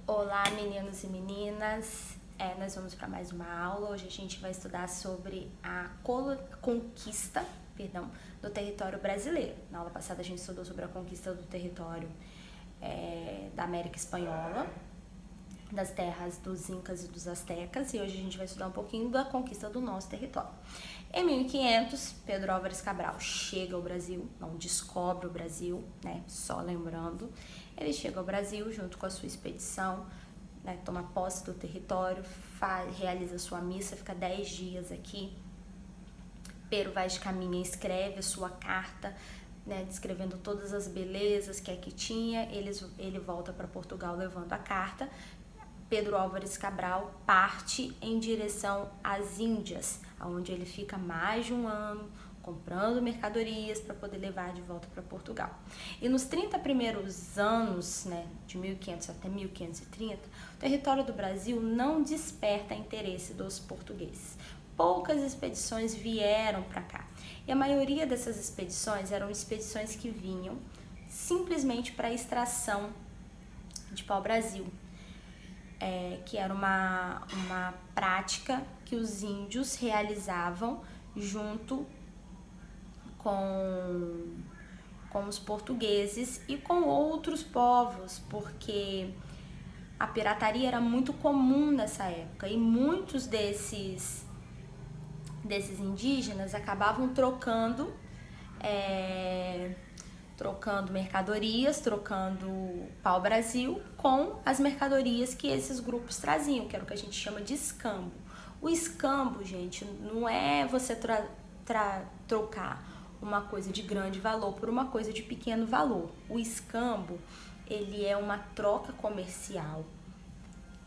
Olá, meninos e meninas. Nós vamos para mais uma aula. Hoje a gente vai estudar sobre a conquista, do território brasileiro. Na aula passada a gente estudou sobre a conquista do território da América Espanhola, das terras dos Incas e dos Astecas, e hoje a gente vai estudar um pouquinho da conquista do nosso território. Em 1500, Pedro Álvares Cabral chega ao Brasil, não descobre o Brasil, né? Só lembrando, ele chega ao Brasil junto com a sua expedição, né? Toma posse do território, realiza sua missa, fica 10 dias aqui. Pero Vaz de Caminha escreve a sua carta, né, descrevendo todas as belezas que aqui tinha. Ele volta para Portugal levando a carta. Pedro Álvares Cabral parte em direção às Índias, onde ele fica mais de um ano comprando mercadorias para poder levar de volta para Portugal. E nos 30 primeiros anos, né, de 1500 até 1530, o território do Brasil não desperta interesse dos portugueses. Poucas expedições vieram para cá. E a maioria dessas expedições eram expedições que vinham simplesmente para a extração de pau-brasil. Que era uma prática que os índios realizavam junto com os portugueses e com outros povos, porque a pirataria era muito comum nessa época e muitos desses indígenas acabavam trocando mercadorias, trocando pau-brasil com as mercadorias que esses grupos traziam, que era o que a gente chama de escambo. O escambo, gente, não é você trocar uma coisa de grande valor por uma coisa de pequeno valor. O escambo, ele é uma troca comercial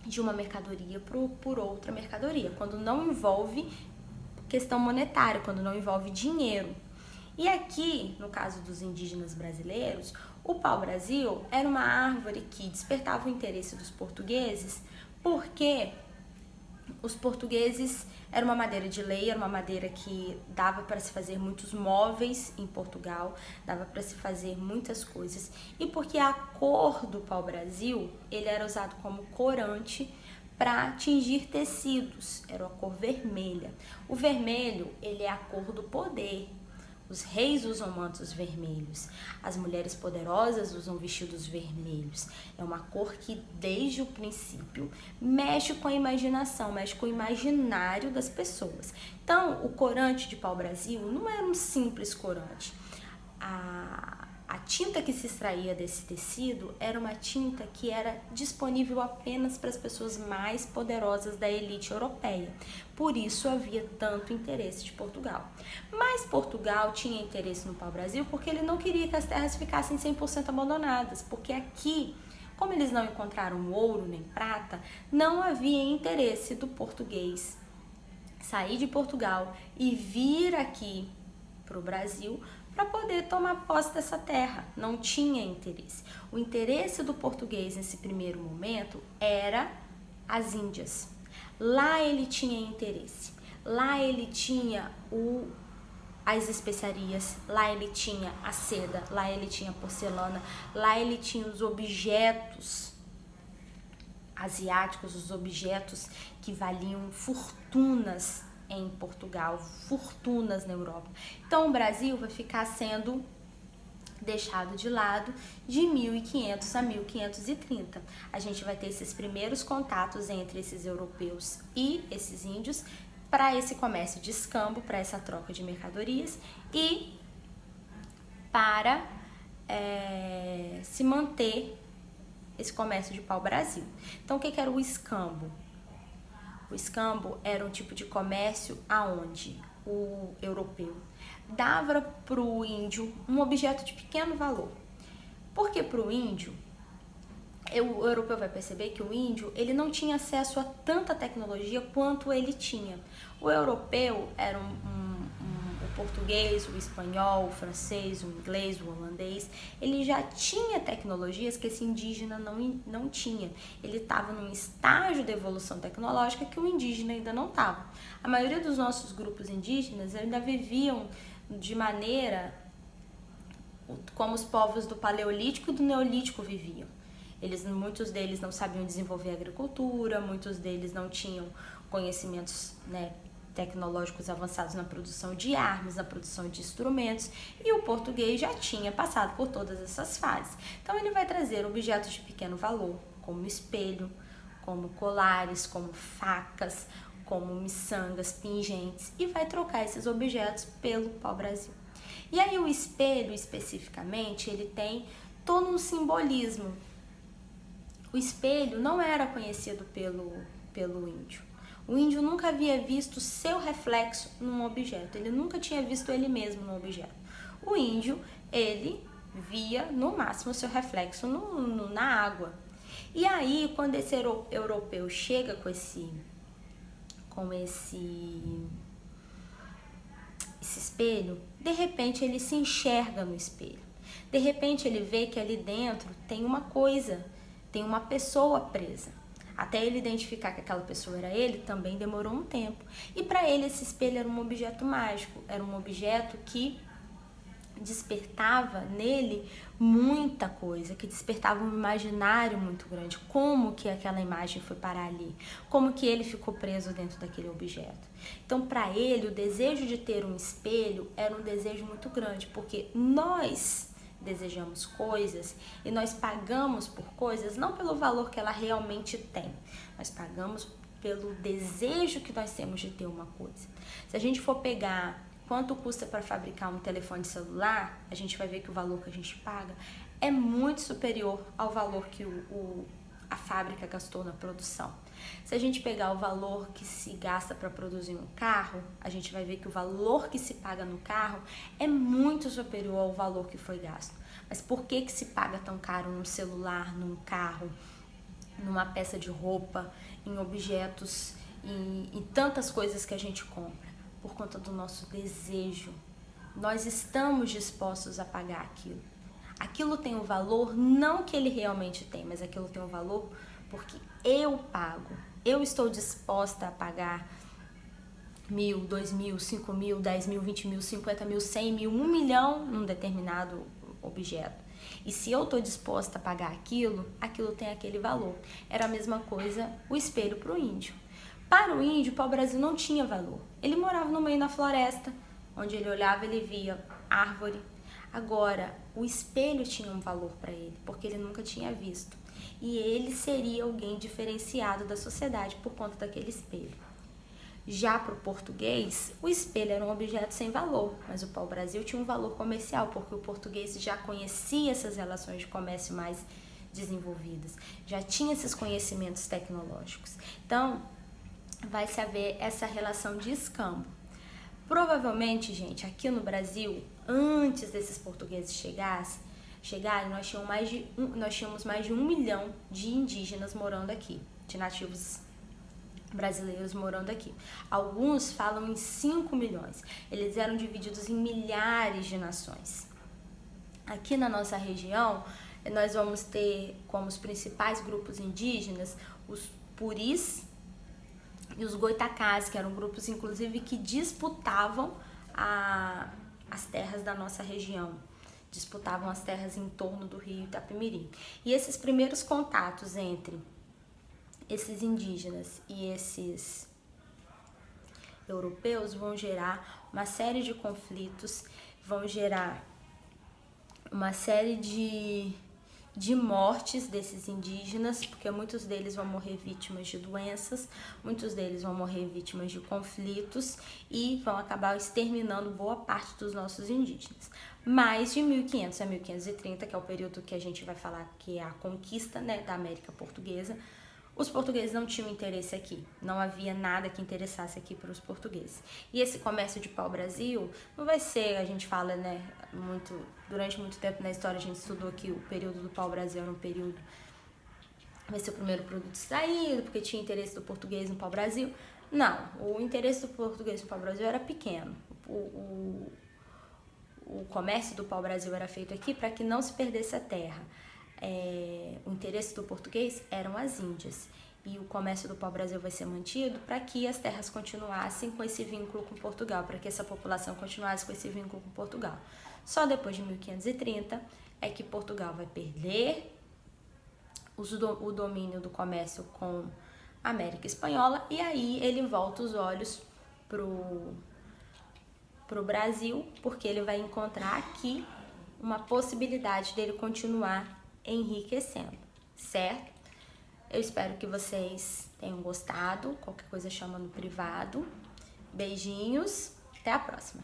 de uma mercadoria por outra mercadoria, quando não envolve questão monetária, quando não envolve dinheiro. E aqui, no caso dos indígenas brasileiros, o pau-brasil era uma árvore que despertava o interesse dos portugueses, porque os portugueses era uma madeira de lei, era uma madeira que dava para se fazer muitos móveis em Portugal, dava para se fazer muitas coisas, e porque a cor do pau-brasil, ele era usado como corante para tingir tecidos, era a cor vermelha. O vermelho, ele é a cor do poder. Os reis usam mantos vermelhos, as mulheres poderosas usam vestidos vermelhos. É uma cor que, desde o princípio, mexe com a imaginação, mexe com o imaginário das pessoas. Então, o corante de pau-brasil não era um simples corante. A tinta que se extraía desse tecido era uma tinta que era disponível apenas para as pessoas mais poderosas da elite europeia. Por isso havia tanto interesse de Portugal. Mas Portugal tinha interesse no pau-brasil porque ele não queria que as terras ficassem 100% abandonadas, porque aqui, como eles não encontraram ouro nem prata, não havia interesse do português sair de Portugal e vir aqui para o Brasil para poder tomar posse dessa terra. Não tinha interesse. O interesse do português nesse primeiro momento era as Índias. Lá ele tinha interesse. Lá ele tinha as especiarias, lá ele tinha a seda, lá ele tinha a porcelana, lá ele tinha os objetos asiáticos, os objetos que valiam fortunas em Portugal, fortunas na Europa. Então o Brasil vai ficar sendo deixado de lado de 1500 a 1530. A gente vai ter esses primeiros contatos entre esses europeus e esses índios para esse comércio de escambo, para essa troca de mercadorias e para se manter esse comércio de pau-brasil. Então o que era o escambo? O escambo era um tipo de comércio aonde o europeu dava para o índio um objeto de pequeno valor. Porque para o índio, o europeu vai perceber que o índio ele não tinha acesso a tanta tecnologia quanto ele tinha. O europeu era o português, o espanhol, o francês, o inglês, o holandês, ele já tinha tecnologias que esse indígena não tinha. Ele estava num estágio de evolução tecnológica que o indígena ainda não estava. A maioria dos nossos grupos indígenas ainda viviam de maneira como os povos do Paleolítico e do Neolítico viviam. Muitos deles não sabiam desenvolver agricultura, muitos deles não tinham conhecimentos, né, tecnológicos avançados na produção de armas, na produção de instrumentos, e o português já tinha passado por todas essas fases. Então ele vai trazer objetos de pequeno valor, como espelho, como colares, como facas, como miçangas, pingentes, e vai trocar esses objetos pelo pau-brasil. E aí o espelho, especificamente, ele tem todo um simbolismo. O espelho não era conhecido pelo índio. O índio nunca havia visto seu reflexo num objeto, ele nunca tinha visto ele mesmo num objeto. O índio, ele via no máximo seu reflexo na água. E aí, quando esse europeu chega com esse espelho, de repente ele se enxerga no espelho. De repente ele vê que ali dentro tem uma coisa, tem uma pessoa presa. Até ele identificar que aquela pessoa era ele, também demorou um tempo. E para ele esse espelho era um objeto mágico, era um objeto que despertava nele muita coisa, que despertava um imaginário muito grande. Como que aquela imagem foi parar ali? Como que ele ficou preso dentro daquele objeto? Então, para ele, o desejo de ter um espelho era um desejo muito grande, porque nós desejamos coisas e nós pagamos por coisas não pelo valor que ela realmente tem, nós pagamos pelo desejo que nós temos de ter uma coisa. Se a gente for pegar quanto custa para fabricar um telefone celular, a gente vai ver que o valor que a gente paga é muito superior ao valor que a fábrica gastou na produção. Se a gente pegar o valor que se gasta para produzir um carro, a gente vai ver que o valor que se paga no carro é muito superior ao valor que foi gasto. Mas por que se paga tão caro num celular, num carro, numa peça de roupa, em objetos, em tantas coisas que a gente compra? Por conta do nosso desejo. Nós estamos dispostos a pagar aquilo. Aquilo tem um valor, não que ele realmente tem, mas aquilo tem um valor porque eu pago. Eu estou disposta a pagar 1.000, 2.000, 5.000, 10.000, 20.000, 50.000, 100.000, 1 milhão num determinado objeto. E se eu estou disposta a pagar aquilo, aquilo tem aquele valor. Era a mesma coisa o espelho para o índio. Para o índio, o pau-brasil não tinha valor. Ele morava no meio da floresta, onde ele olhava, ele via árvore. Agora, o espelho tinha um valor para ele, porque ele nunca tinha visto. E ele seria alguém diferenciado da sociedade por conta daquele espelho. Já para o português, o espelho era um objeto sem valor, mas o pau-brasil tinha um valor comercial, porque o português já conhecia essas relações de comércio mais desenvolvidas, já tinha esses conhecimentos tecnológicos. Então, vai se haver essa relação de escambo. Provavelmente, gente, aqui no Brasil, antes desses portugueses chegarem, nós tínhamos mais de 1 milhão de indígenas morando aqui, de nativos brasileiros morando aqui. Alguns falam em 5 milhões. Eles eram divididos em milhares de nações. Aqui na nossa região, nós vamos ter como os principais grupos indígenas os puris e os goitacás, que eram grupos, inclusive, que disputavam as terras da nossa região, disputavam as terras em torno do rio Itapemirim. E esses primeiros contatos entre esses indígenas e esses europeus vão gerar uma série de conflitos, vão gerar uma série de mortes desses indígenas, porque muitos deles vão morrer vítimas de doenças, muitos deles vão morrer vítimas de conflitos e vão acabar exterminando boa parte dos nossos indígenas. Mais de 1500 a 1530, que é o período que a gente vai falar que é a conquista, né, da América Portuguesa, os portugueses não tinham interesse aqui, não havia nada que interessasse aqui para os portugueses. E esse comércio de pau-brasil não vai ser, a gente fala, né, durante muito tempo na história a gente estudou que o período do pau-brasil era um período, vai ser o primeiro produto extraído, porque tinha interesse do português no pau-brasil. Não, o interesse do português no pau-brasil era pequeno. O comércio do pau-brasil era feito aqui para que não se perdesse a terra. O interesse do português eram as Índias, e o comércio do pau-brasil vai ser mantido para que as terras continuassem com esse vínculo com Portugal, para que essa população continuasse com esse vínculo com Portugal. Só depois de 1530 é que Portugal vai perder o domínio do comércio com a América Espanhola, e aí ele volta os olhos pro Brasil, porque ele vai encontrar aqui uma possibilidade dele continuar enriquecendo, certo? Eu espero que vocês tenham gostado. Qualquer coisa chama no privado. Beijinhos, até a próxima!